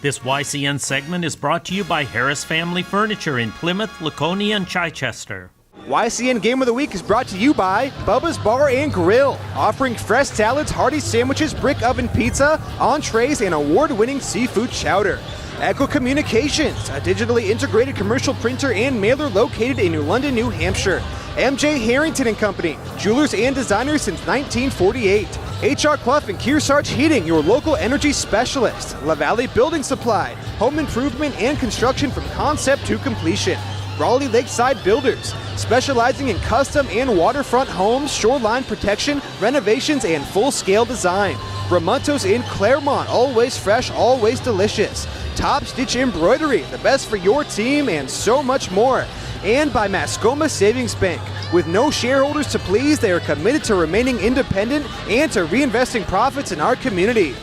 This YCN segment is brought to you by Harris Family Furniture in Plymouth, Laconia, and Chichester. YCN Game of the Week is brought to you by Bubba's Bar and Grill, offering fresh salads, hearty sandwiches, brick oven pizza, entrees, and award-winning seafood chowder. Echo Communications, a digitally integrated commercial printer and mailer located in New London, New Hampshire. MJ Harrington and Company, jewelers and designers since 1948. HR Clough and Kearsarge Heating, your local energy specialist. La Valley Building Supply, home improvement and construction from concept to completion. Raleigh Lakeside Builders, specializing in custom and waterfront homes, shoreline protection, renovations, and full-scale design. Ramontos in Claremont, always fresh, always delicious. Top Stitch Embroidery, the best for your team, and so much more. And by Mascoma Savings Bank. With no shareholders to please, they are committed to remaining independent and to reinvesting profits in our community.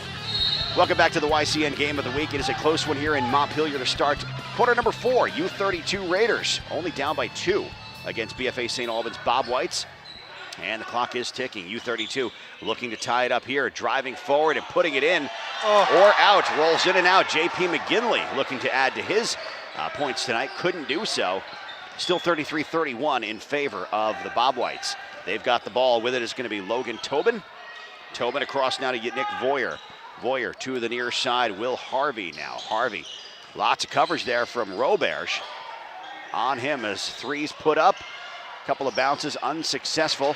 Welcome back to the YCN Game of the Week. It is a close one here in Montpelier to start quarter number 4. U-32 Raiders only down by 2 against BFA St. Albans Bob Whites. And the clock is ticking. U-32 looking to tie it up here, driving forward and putting it in or out. Rolls in and out. J.P. McGinley looking to add to his points tonight. Couldn't do so. Still 33-31 in favor of the Bob Whites. They've got the ball. With it is going to be Logan Tobin. Tobin across now to Nick Voyer. Voyer to the near side. Will Harvey now. Harvey. Lots of coverage there from Roberge. On him as threes put up. Couple of bounces unsuccessful.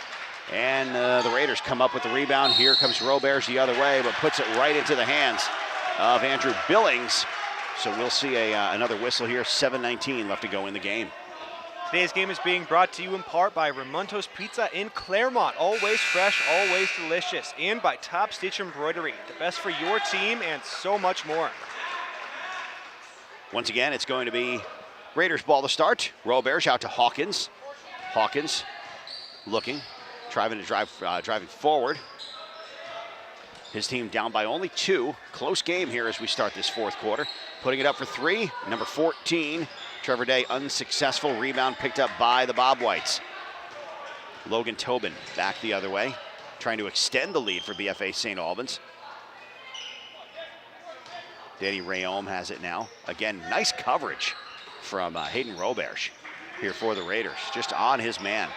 And the Raiders come up with the rebound. Here comes Roberge the other way, but puts it right into the hands of Andrew Billings. So we'll see another whistle here. 7:19 left to go in the game. Today's game is being brought to you in part by Ramontos Pizza in Claremont. Always fresh, always delicious. And by Top Stitch Embroidery, the best for your team and so much more. Once again, it's going to be Raiders ball to start. Roberge out to Hawkins. Hawkins looking, driving forward. His team down by only 2. Close game here as we start this fourth quarter. Putting it up for 3, number 14. Trevor Day unsuccessful. Rebound picked up by the Bob Whites. Logan Tobin back the other way, trying to extend the lead for BFA St. Albans. Danny Rayom has it now. Again, nice coverage from Hayden Roberge here for the Raiders. Just on his man.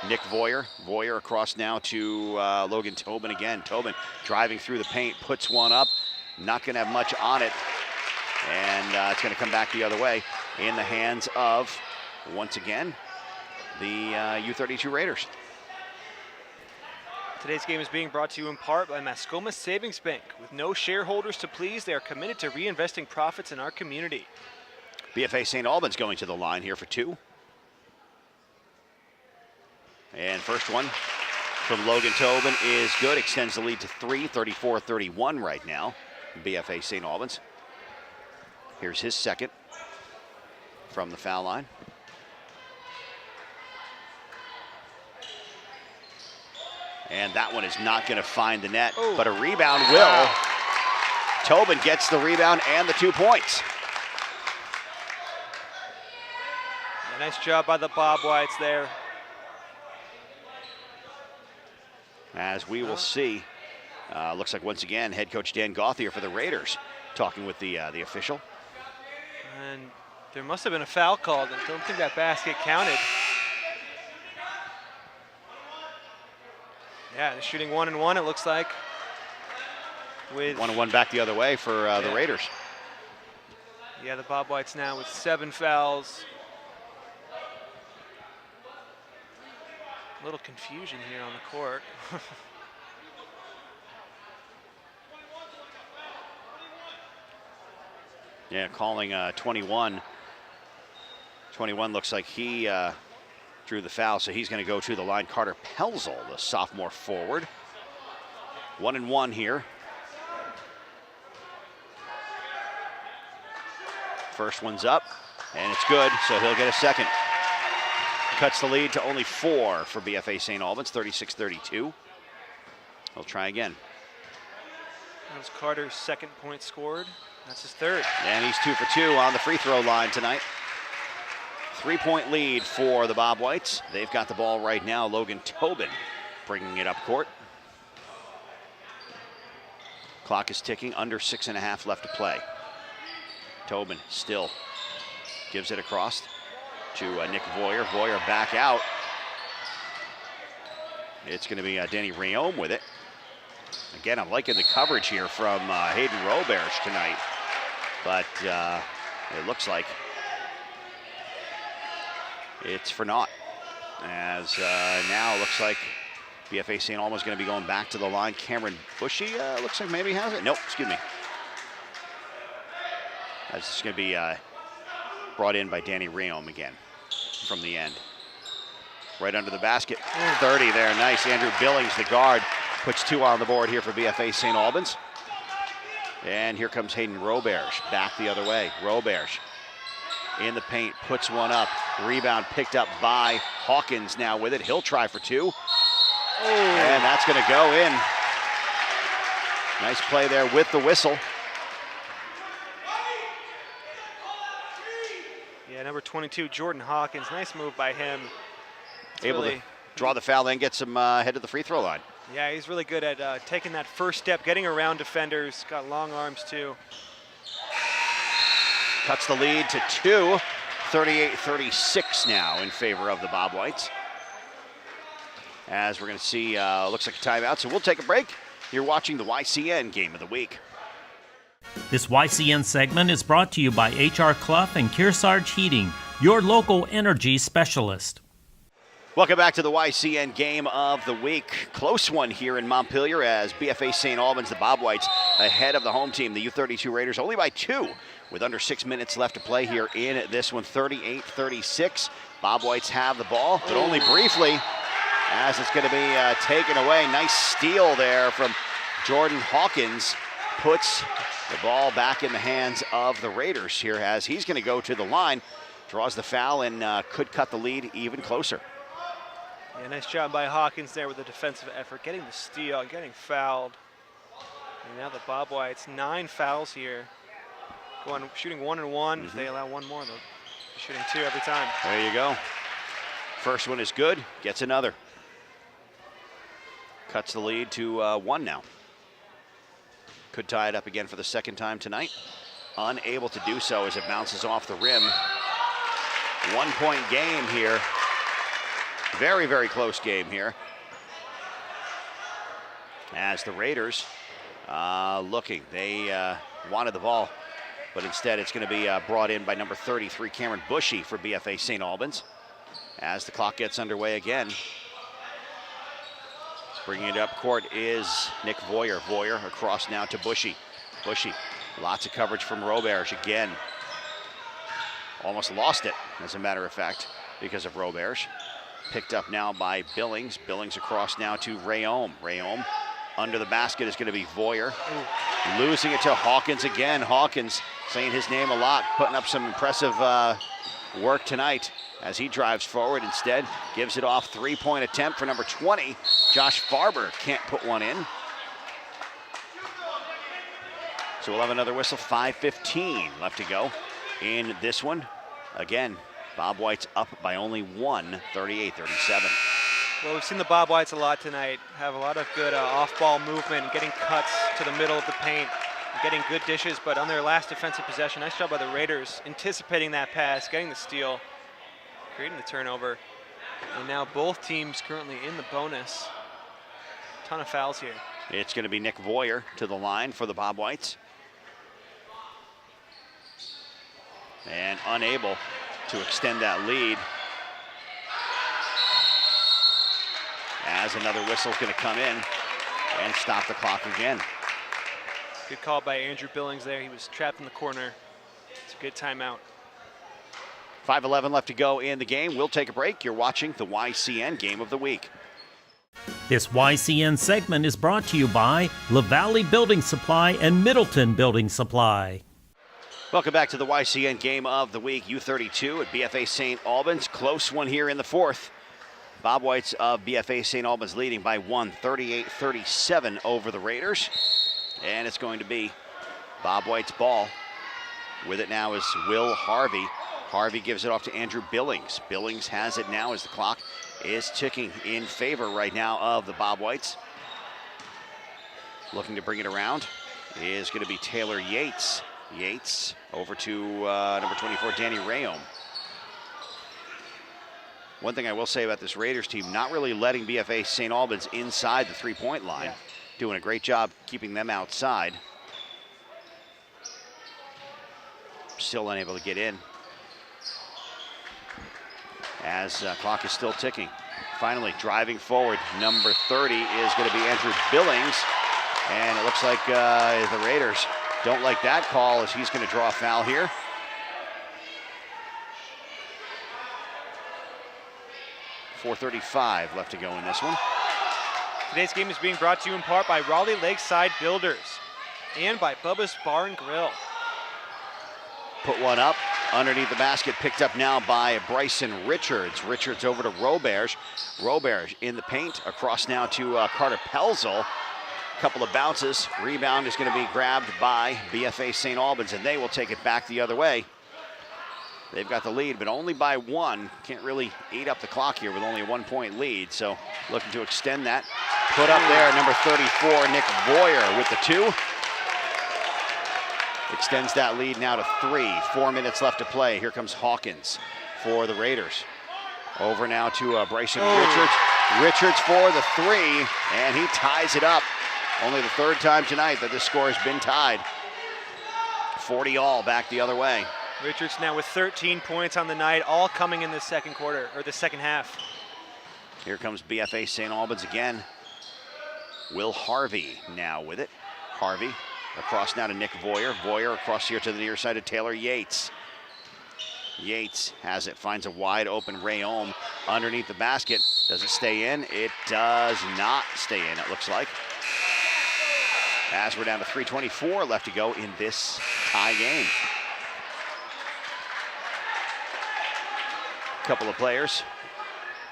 Nick Voyer. Voyer across now to Logan Tobin again. Tobin driving through the paint, puts one up. Not going to have much on it. And it's going to come back the other way in the hands of, once again, the U-32 Raiders. Today's game is being brought to you in part by Mascoma Savings Bank. With no shareholders to please, they are committed to reinvesting profits in our community. BFA St. Albans going to the line here for 2. And first one from Logan Tobin is good. Extends the lead to 3, 34-31 right now. BFA St. Albans. Here's his second from the foul line. And that one is not going to find the net, but a rebound will. Tobin gets the rebound and the 2 points. Yeah, nice job by the Bob Whites there. As we will see, looks like once again head coach Dan Gauthier for the Raiders talking with the official. And there must have been a foul called. I don't think that basket counted. Yeah, they're shooting 1-1, it looks like. With 1-1 back the other way for the Raiders. Yeah, the Bob Whites now with 7 fouls. A little confusion here on the court. Yeah, calling 21. 21 looks like he drew the foul, so he's going to go to the line. Carter Pelzel, the sophomore forward. 1-1 here. First one's up, and it's good, so he'll get a second. Cuts the lead to only 4 for BFA St. Albans, 36-32. He'll try again. That was Carter's second point scored. That's his third. And he's 2 for 2 on the free throw line tonight. 3-point lead for the Bob Whites. They've got the ball right now. Logan Tobin bringing it up court. Clock is ticking, under 6.5 left to play. Tobin still gives it across to Nick Voyer. Voyer back out. It's going to be Danny Rayome with it. Again, I'm liking the coverage here from Hayden Roberge tonight, but it looks like it's for naught. As now it looks like BFA St. Albans going to be going back to the line. Cameron Bushy looks like maybe has it. Nope, excuse me. That's just going to be brought in by Danny Rayome again from the end. Right under the basket. 30 there, nice. Andrew Billings, the guard, puts 2 on the board here for BFA St. Albans. And here comes Hayden Roberge back the other way. Roberge in the paint, puts one up. Rebound picked up by Hawkins now with it. He'll try for 2. And that's going to go in. Nice play there with the whistle. Yeah, number 22, Jordan Hawkins. Nice move by him. Able to draw the foul, then gets him head to the free throw line. Yeah, he's really good at taking that first step, getting around defenders. Got long arms too. Cuts the lead to 2. 38-36 now in favor of the Bob Whites. As we're going to see, looks like a timeout, so we'll take a break. You're watching the YCN Game of the Week. This YCN segment is brought to you by H.R. Clough and Kearsarge Heating, your local energy specialist. Welcome back to the YCN Game of the Week. Close one here in Montpelier as BFA St. Albans, the Bob Whites, ahead of the home team, the U-32 Raiders, only by 2 with under 6 minutes left to play here in this one, 38-36. Bob Whites have the ball, but only briefly as it's going to be taken away. Nice steal there from Jordan Hawkins. Puts the ball back in the hands of the Raiders here as he's going to go to the line, draws the foul, and could cut the lead even closer. Yeah, nice job by Hawkins there with the defensive effort, getting the steal, getting fouled. And now the Bob Whites, 9 fouls here. Shooting 1 and 1. If they allow one more, they'll be shooting 2 every time. There you go. First one is good, gets another. Cuts the lead to 1 now. Could tie it up again for the second time tonight. Unable to do so as it bounces off the rim. 1-point game here. Very, very close game here. As the Raiders looking, they wanted the ball, but instead it's going to be brought in by number 33, Cameron Bushy for BFA St. Albans. As the clock gets underway again. Bringing it up court is Nick Voyer. Voyer across now to Bushy. Bushy, lots of coverage from Roberge again. Almost lost it, as a matter of fact, because of Roberge. Picked up now by Billings. Billings across now to Rayome. Rayome under the basket is going to be Voyer. Losing it to Hawkins again. Hawkins saying his name a lot, putting up some impressive work tonight as he drives forward. Instead, gives it off. 3-point attempt for number 20. Josh Farber can't put one in. So we'll have another whistle. 5:15 left to go in this one. Again, Bob White's up by only 1, 38-37. Well, we've seen the Bob Whites a lot tonight. Have a lot of good off-ball movement, getting cuts to the middle of the paint, getting good dishes, but on their last defensive possession, nice job by the Raiders, anticipating that pass, getting the steal, creating the turnover. And now both teams currently in the bonus. Ton of fouls here. It's going to be Nick Voyer to the line for the Bob Whites. And unable to extend that lead. As another whistle's going to come in and stop the clock again. Good call by Andrew Billings there. He was trapped in the corner. It's a good timeout. 5:11 left to go in the game. We'll take a break. You're watching the YCN Game of the Week. This YCN segment is brought to you by La Valley Building Supply and Middleton Building Supply. Welcome back to the YCN Game of the Week. U-32 at BFA St. Albans. Close one here in the fourth. Bob Whites of BFA St. Albans leading by 1, 38-37 over the Raiders. And it's going to be Bob White's ball. With it now is Will Harvey. Harvey gives it off to Andrew Billings. Billings has it now as the clock is ticking in favor right now of the Bob Whites. Looking to bring it around. is going to be Taylor Yates. Yates over to number 24, Danny Rayom. One thing I will say about this Raiders team, not really letting BFA St. Albans inside the three-point line. Yeah. Doing a great job keeping them outside. Still unable to get in. As clock is still ticking. Finally driving forward, number 30 is going to be Andrew Billings. And it looks like the Raiders don't like that call as he's going to draw a foul here. .435 left to go in this one. Today's game is being brought to you in part by Raleigh Lakeside Builders and by Bubba's Bar and Grill. Put one up underneath the basket, picked up now by Bryson Richards. Richards over to Roberge. Roberge in the paint, across now to Carter Pelzel. Couple of bounces. Rebound is going to be grabbed by BFA St. Albans, and they will take it back the other way. They've got the lead, but only by one. Can't really eat up the clock here with only a 1 point lead, so looking to extend that. Put up there, number 34, Nick Boyer with the 2. Extends that lead now to 3. 4 minutes left to play. Here comes Hawkins for the Raiders. Over now to Bryson Richards. Richards for the 3, and he ties it up. Only the third time tonight that this score has been tied. 40 all back the other way. Richards now with 13 points on the night, all coming in the second quarter, or the second half. Here comes BFA St. Albans again. Will Harvey now with it. Harvey across now to Nick Boyer. Boyer across here to the near side of Taylor Yates. Yates has it, finds a wide open Rayom underneath the basket. Does it stay in? It does not stay in, it looks like. As we're down to 3:24 left to go in this tie game. Couple of players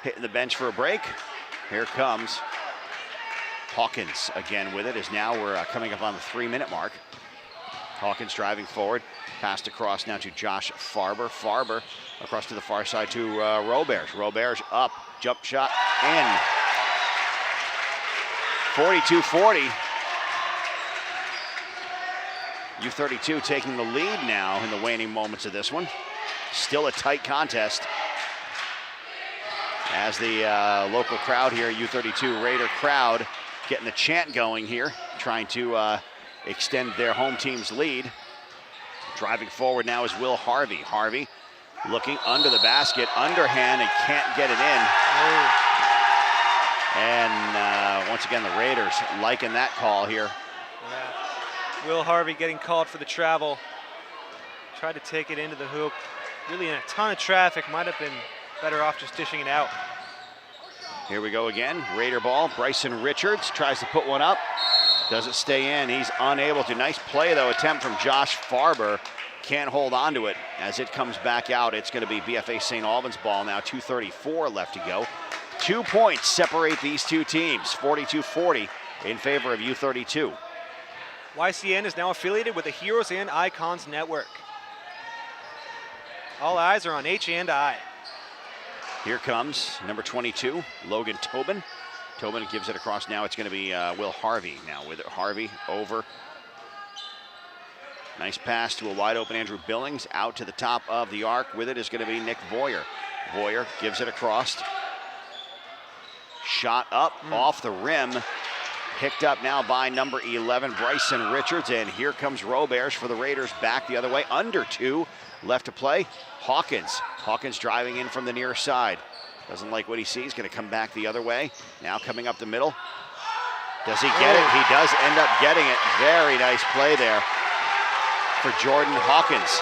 hitting the bench for a break. Here comes Hawkins again with it, as now we're coming up on the 3-minute mark. Hawkins driving forward, passed across now to Josh Farber. Farber across to the far side to Roberge. Roberge up, jump shot in. 42-40. U-32 taking the lead now in the waning moments of this one. Still a tight contest. As the local crowd here, U-32 Raider crowd, getting the chant going here, trying to extend their home team's lead. Driving forward now is Will Harvey. Harvey looking under the basket, underhand, and can't get it in. And once again, the Raiders liking that call here. Yeah. Will Harvey getting called for the travel. Tried to take it into the hoop. Really in a ton of traffic, might have been better off just dishing it out. Here we go again, Raider ball. Bryson Richards tries to put one up. Doesn't stay in, he's unable to. Nice play though, attempt from Josh Farber. Can't hold on to it as it comes back out. It's gonna be BFA St. Albans ball now, 2:34 left to go. 2 points separate these two teams, 42-40 in favor of U-32. YCN is now affiliated with the Heroes and Icons Network. All eyes are on H&I. Here comes number 22, Logan Tobin. Tobin gives it across now. It's going to be Will Harvey now with it. Harvey over. Nice pass to a wide open Andrew Billings. Out to the top of the arc. With it is going to be Nick Boyer. Boyer gives it across. Shot up off the rim. Picked up now by number 11, Bryson Richards. And here comes Roberge for the Raiders back the other way. Under 2 left to play. Hawkins driving in from the near side. Doesn't like what he sees, gonna come back the other way. Now coming up the middle. Does he get it? He does end up getting it. Very nice play there for Jordan Hawkins.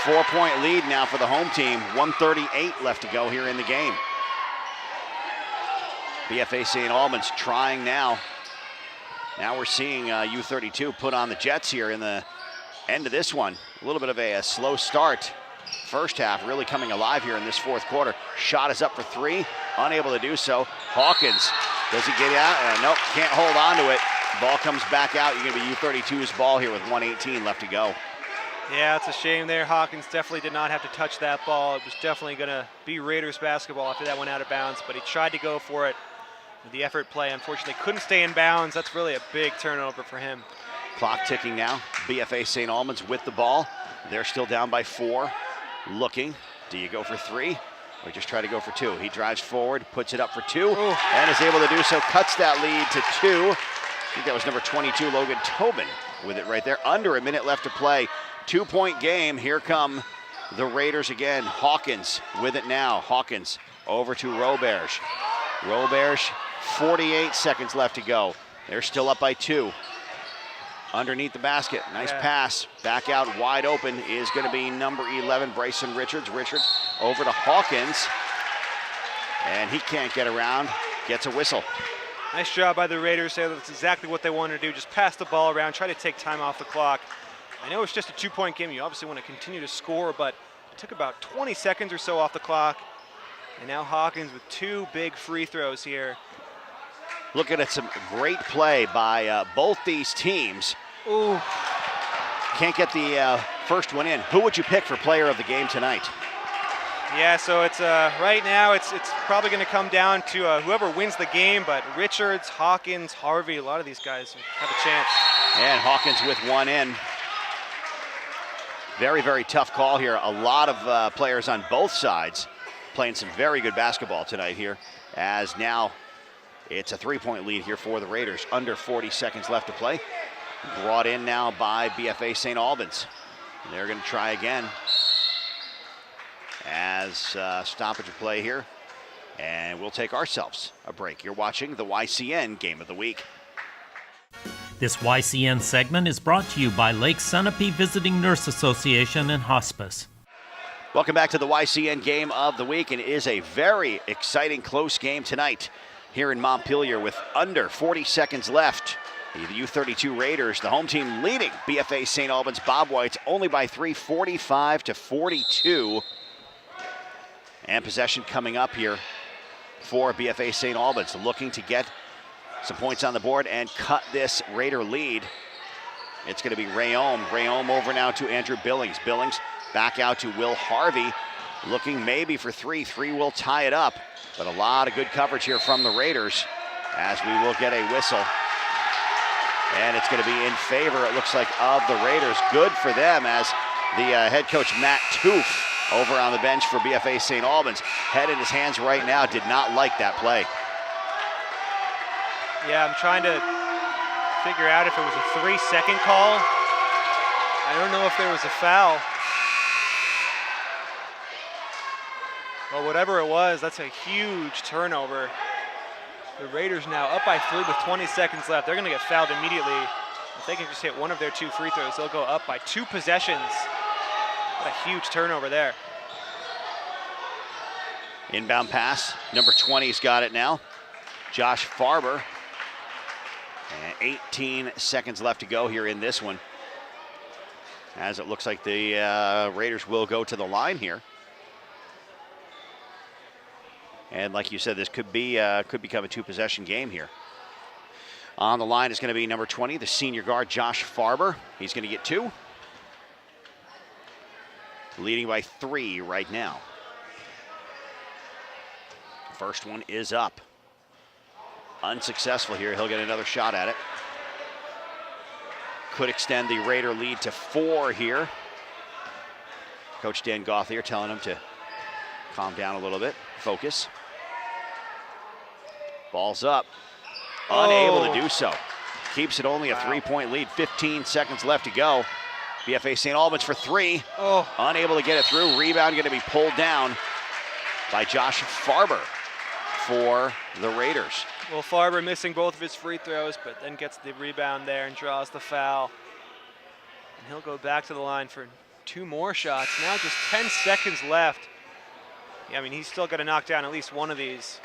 4-point lead now for the home team. 1:38 left to go here in the game. BFA St. Albans trying now. Now we're seeing U-32 put on the Jets here in the end of this one. A little bit of a slow start. First half really coming alive here in this fourth quarter. Shot is up for 3, unable to do so. Hawkins, does he get out? Nope, can't hold on to it. Ball comes back out. You're gonna be U-32's ball here with 1:18 left to go. Yeah, it's a shame there. Hawkins definitely did not have to touch that ball. It was definitely gonna be Raiders basketball after that went out of bounds, but he tried to go for it. The effort play, unfortunately, couldn't stay in bounds. That's really a big turnover for him. Clock ticking now. BFA St. Albans with the ball. They're still down by 4. Looking. Do you go for 3 or just try to go for 2? He drives forward, puts it up for 2, and is able to do so. Cuts that lead to 2. I think that was number 22, Logan Tobin, with it right there. Under a minute left to play. 2-point game. Here come the Raiders again. Hawkins with it now. Hawkins over to Roberge. Roberge, 48 seconds left to go. They're still up by 2. Underneath the basket, nice pass. Back out wide open is going to be number 11, Bryson Richards. Richards over to Hawkins, and he can't get around. Gets a whistle. Nice job by the Raiders there. That's exactly what they wanted to do. Just pass the ball around, try to take time off the clock. I know it's just a 2-point game. You obviously want to continue to score, but it took about 20 seconds or so off the clock. And now Hawkins with 2 big free throws here. Looking at some great play by both these teams. Ooh. Can't get the first one in. Who would you pick for player of the game tonight? Yeah, so it's right now it's probably going to come down to whoever wins the game, but Richards, Hawkins, Harvey, a lot of these guys have a chance. And Hawkins with 1 in. Very, very tough call here. A lot of players on both sides playing some very good basketball tonight here, as now it's a 3-point lead here for the Raiders. Under 40 seconds left to play. Brought in now by BFA St. Albans. They're going to try again as stoppage of play here. And we'll take ourselves a break. You're watching the YCN Game of the Week. This YCN segment is brought to you by Lake Sunapee Visiting Nurse Association and Hospice. Welcome back to the YCN Game of the Week, and it is a very exciting close game tonight here in Montpelier with under 40 seconds left. The U-32 Raiders, the home team, leading BFA St. Albans Bobwhites only by 3, 45-42. And possession coming up here for BFA St. Albans, looking to get some points on the board and cut this Raider lead. It's going to be Rayom. Rayom over now to Andrew Billings. Billings back out to Will Harvey, looking maybe for 3. 3 will tie it up, but a lot of good coverage here from the Raiders, as we will get a whistle. And it's going to be in favor, it looks like, of the Raiders. Good for them, as the head coach, Matt Toof, over on the bench for BFA St. Albans, head in his hands right now, did not like that play. Yeah, I'm trying to figure out if it was a 3-second call. I don't know if there was a foul. Well, whatever it was, that's a huge turnover. The Raiders now up by 3 with 20 seconds left. They're going to get fouled immediately. If they can just hit one of their 2 free throws, they'll go up by 2 possessions. What a huge turnover there. Inbound pass. Number 20's got it now. Josh Farber. And 18 seconds left to go here in this one, as it looks like the Raiders will go to the line here. And like you said, this could become a 2-possession game here. On the line is going to be number 20, the senior guard, Josh Farber. He's going to get 2. Leading by 3 right now. First one is up. Unsuccessful here. He'll get another shot at it. Could extend the Raider lead to 4 here. Coach Dan Gauthier telling him to calm down a little bit, focus. Ball's up. Unable to do so. Keeps it only a 3-point lead. 15 seconds left to go. BFA St. Albans for 3. Unable to get it through. Rebound going to be pulled down by Josh Farber for the Raiders. Well, Farber missing both of his free throws, but then gets the rebound there and draws the foul. And he'll go back to the line for 2 more shots. Now just 10 seconds left. Yeah, I mean, he's still got to knock down at least one of these.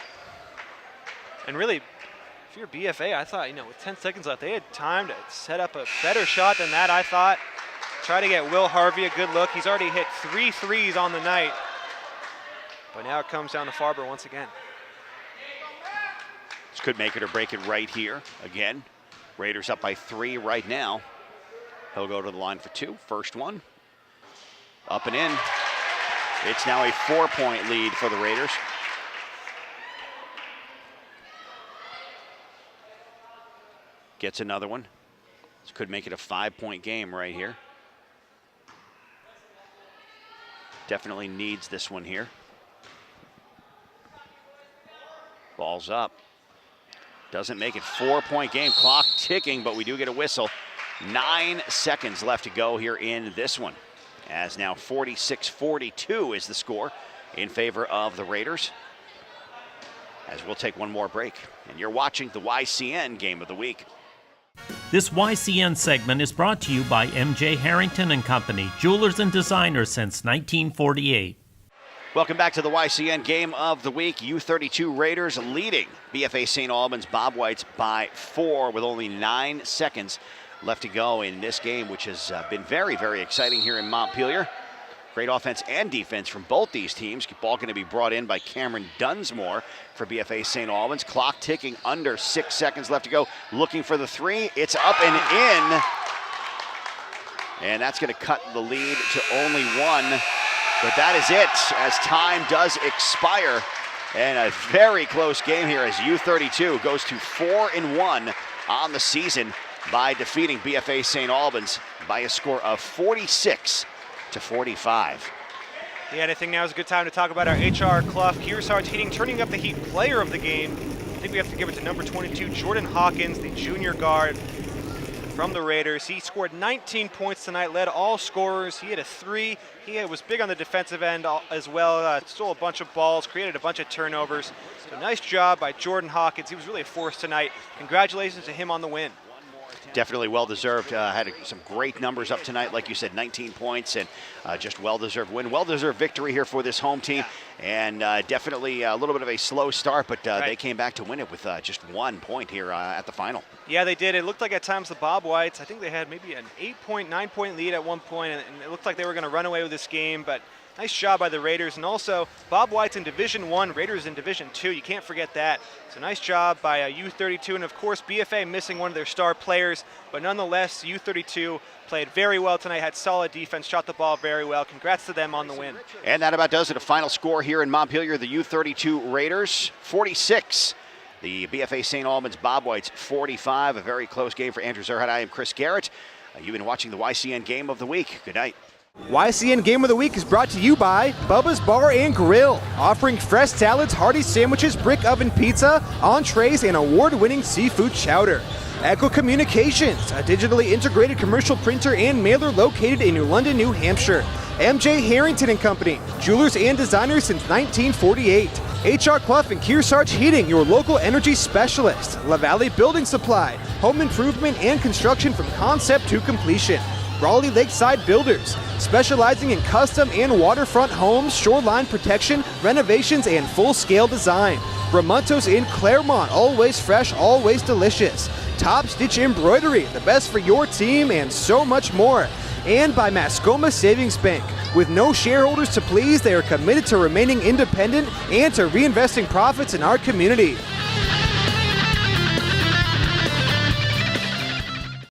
And really, if you're BFA, I thought, with 10 seconds left, they had time to set up a better shot than that, I thought. Try to get Will Harvey a good look. He's already hit 3 threes on the night. But now it comes down to Farber once again. This could make it or break it right here. Again, Raiders up by 3 right now. He'll go to the line for 2. First one. Up and in. It's now a 4-point lead for the Raiders. Gets another one. This could make it a 5-point game right here. Definitely needs this one here. Ball's up. Doesn't make it. 4-point game. Clock ticking, but we do get a whistle. 9 seconds left to go here in this one. As now 46-42 is the score in favor of the Raiders. As we'll take one more break. And you're watching the YCN Game of the Week. This YCN segment is brought to you by MJ Harrington and Company, jewelers and designers since 1948. Welcome back to the YCN Game of the Week. U-32 Raiders leading BFA St. Albans Bobwhites by 4 with only 9 seconds left to go in this game, which has been very, very exciting here in Montpelier. Great offense and defense from both these teams. Ball going to be brought in by Cameron Dunsmore for BFA St. Albans. Clock ticking, under 6 seconds left to go. Looking for the three. It's up and in. And that's going to cut the lead to only 1. But that is it, as time does expire. And a very close game here as U-32 goes to 4-1 on the season by defeating BFA St. Albans by a score of 46-45. Yeah, and I think now is a good time to talk about our HR Clough Kearsarge Heating Turning Up the Heat player of the game. I think we have to give it to number 22, Jordan Hawkins, the junior guard from the Raiders. He scored 19 points tonight, led all scorers. He had a 3. He was big on the defensive end as well, stole a bunch of balls, created a bunch of turnovers. So nice job by Jordan Hawkins. He was really a force tonight. Congratulations to him on the win. Definitely well-deserved. Had some great numbers up tonight, like you said, 19 points, and just well-deserved win. Well-deserved victory here for this home team, and definitely a little bit of a slow start, but they came back to win it with just 1 point here at the final. Yeah, they did. It looked like at times the Bobwhites, I think they had maybe an 8-point, 9-point lead at one point, and it looked like they were going to run away with this game, but nice job by the Raiders. And also, Bobwhites in Division I, Raiders in Division II. You can't forget that. So nice job by U-32. And, of course, BFA missing one of their star players. But nonetheless, U-32 played very well tonight, had solid defense, shot the ball very well. Congrats to them on the win. And that about does it. A final score here in Montpelier, the U-32 Raiders, 46. The BFA St. Albans Bobwhites, 45. A very close game for Andrew Zerhat. I am Chris Garrett. You've been watching the YCN Game of the Week. Good night. YCN Game of the Week is brought to you by Bubba's Bar and Grill, offering fresh salads, hearty sandwiches, brick oven pizza, entrees, and award-winning seafood chowder. Echo Communications, a digitally integrated commercial printer and mailer located in New London, New Hampshire. MJ Harrington and Company, jewelers and designers since 1948. HR Clough and Kearsarge Heating, your local energy specialist. La Valley Building Supply, home improvement and construction from concept to completion. Raleigh Lakeside Builders, specializing in custom and waterfront homes, shoreline protection, renovations, and full-scale design. Ramontos in Claremont, always fresh, always delicious. Top Stitch Embroidery, the best for your team, and so much more. And by Mascoma Savings Bank. With no shareholders to please, they are committed to remaining independent and to reinvesting profits in our community.